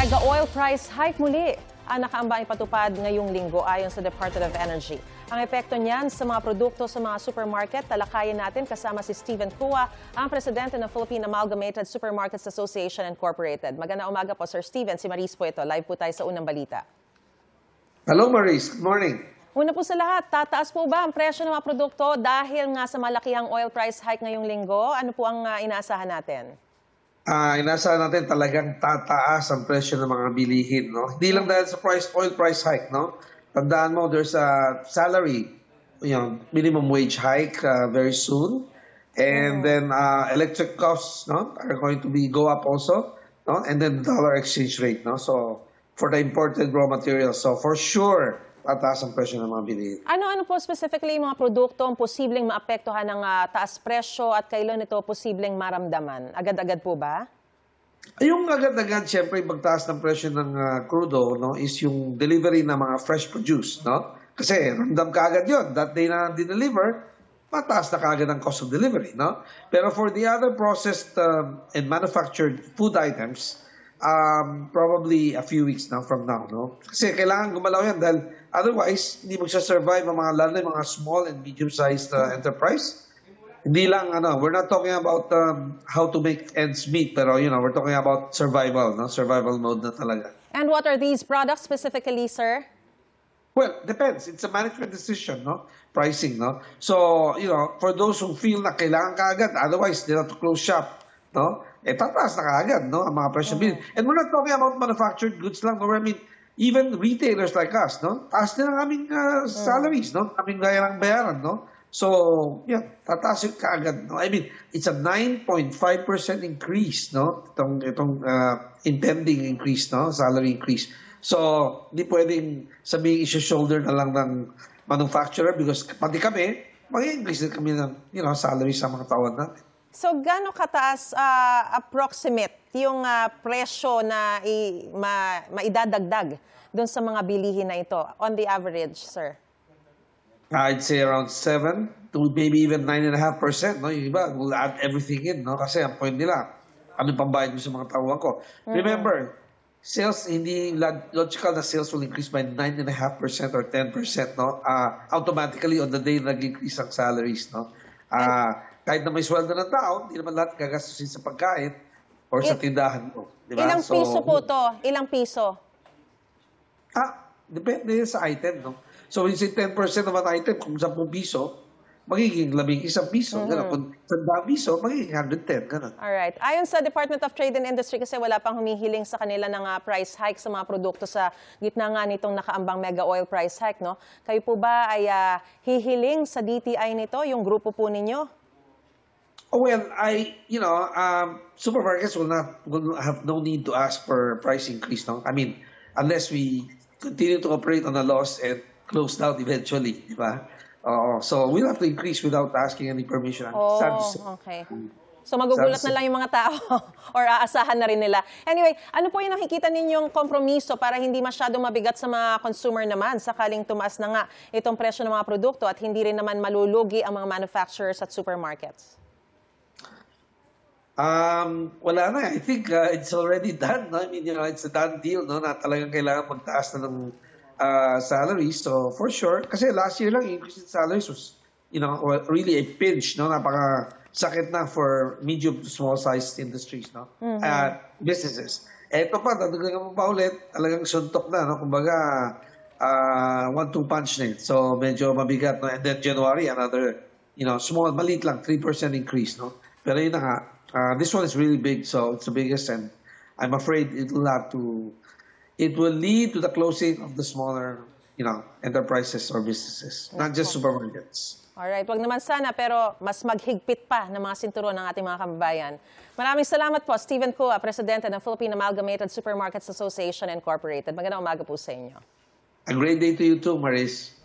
Mega oil price hike muli ang nakaambang ipatupad ngayong linggo ayon sa Department of Energy. Ang epekto niyan sa mga produkto sa mga supermarket, talakayin natin kasama si Steven Cua, ang presidente ng Philippine Amalgamated Supermarkets Association Incorporated. Magandang umaga po, Sir Steven. Si Maris po ito. Live po tayo sa unang balita. Hello, Maris. Good morning. Una po sa lahat, tataas po ba ang presyo ng mga produkto dahil nga sa malakihang oil price hike ngayong linggo? Ano po ang inaasahan natin? Inaasahan natin talagang tataas ang presyo ng mga bilihin, no? Hindi lang dahil sa oil price hike, no? Tandaan mo, there's a salary, minimum wage hike very soon. And then electric costs, no, are going to go up also, no? And then dollar exchange rate, no? So for the imported raw materials, so for sure, tataas ang presyo ng mga bilihin. Ano-ano po specifically yung mga produkto ang posibleng maapektuhan ng taas presyo at kailan ito posibleng maramdaman? Agad-agad po ba? Yung agad-agad, siyempre, pagtaas ng presyo ng crudo, no, is yung delivery ng mga fresh produce, no? Kasi ramdam ka agad yun. That day na dineliver, mataas na kaagad ang cost of delivery, no? Pero for the other processed and manufactured food items, probably a few weeks now from now, no? Kasi kailangan gumalaw yan dahil otherwise, hindi magsa-survive ang lalo na mga small and medium-sized enterprise. Hindi lang, we're not talking about how to make ends meet, pero, we're talking about survival, no? Survival mode na talaga. And what are these products specifically, sir? Well, depends. It's a management decision, no? Pricing, no? So, for those who feel na kailangan kaagad, otherwise, they have to close shop, no? Tataas na kaagad, no? Ang mga presyo. And we're not talking about manufactured goods lang, no? I mean, even retailers like us, no? Taas din ang aming salaries, no? Aming gaya ng bayaran, no? So, tataas yung kaagad, no? I mean, it's a 9.5% increase, no? Itong impending increase, no? Salary increase. So, hindi pwedeng sabihin isa-shoulder na lang ng manufacturer because pati kami, mag-increase din kami ng, salary sa mga tawad natin. So, gaano kataas approximate yung presyo na maidadagdag doon sa mga bilihin na ito on the average, sir? I'd say around 7 to maybe even 9.5%. No? Yung iba, we'll add everything in. No? Kasi ang point nila, ano pambayad mo sa mga tawag ko? Remember, sales, hindi logical na sales will increase by 9.5% or 10%. No? Automatically on the day nag-increase ang salaries. No? Kahit na may sweldo ng tao, hindi naman lahat gagastusin sa pagkain or sa tindahan mo. Diba? Ilang piso po to? Ilang piso? Depende sa item, no? So, when you say 10% naman item, kung 10 piso, magiging 11 piso. Ganun. Kung 100 piso, magiging 110. Ganun. Alright. Ayon sa Department of Trade and Industry, kasi wala pang humihiling sa kanila ng price hike sa mga produkto sa gitna nga nitong nakaambang mega oil price hike, no? Kayo po ba ay hihiling sa DTI nito, yung grupo po ninyo? Well, supermarkets will have no need to ask for price increase, no? I mean, unless we continue to operate on a loss and close down eventually, di ba? So we'll have to increase without asking any permission. Okay. So magugulat na lang yung mga tao or aasahan na rin nila. Anyway, ano po yung nakikita ninyong kompromiso para hindi masyadong mabigat sa mga consumer naman sakaling tumaas na nga itong presyo ng mga produkto at hindi rin naman malulugi ang mga manufacturers at supermarkets? Wala na. I think it's already done. No? I mean, it's a done deal, no? Na talagang kailangan magtaas na ng salaries. So, for sure, kasi last year lang, increase in salaries was, really a pinch, no? Napaka-sakit na for medium to small-sized industries, no? Businesses. Ito pa, dadagdagan mo pa ulit, talagang suntok na, no? Kumbaga, 1-2 punch na yun. So, medyo mabigat, no? And then January, another, maliit lang, 3% increase, no? Pero yun na nga, this one is really big, so it's the biggest, and I'm afraid it will lead to the closing of the smaller, enterprises or businesses, not just supermarkets. Alright, wag naman sana, pero mas maghigpit pa ng mga sinturon ng ating mga kababayan. Maraming salamat po, Steven Cua, Presidente ng Philippine Amalgamated Supermarkets Association Incorporated. Magandang umaga po sa inyo. A great day to you too, Maris.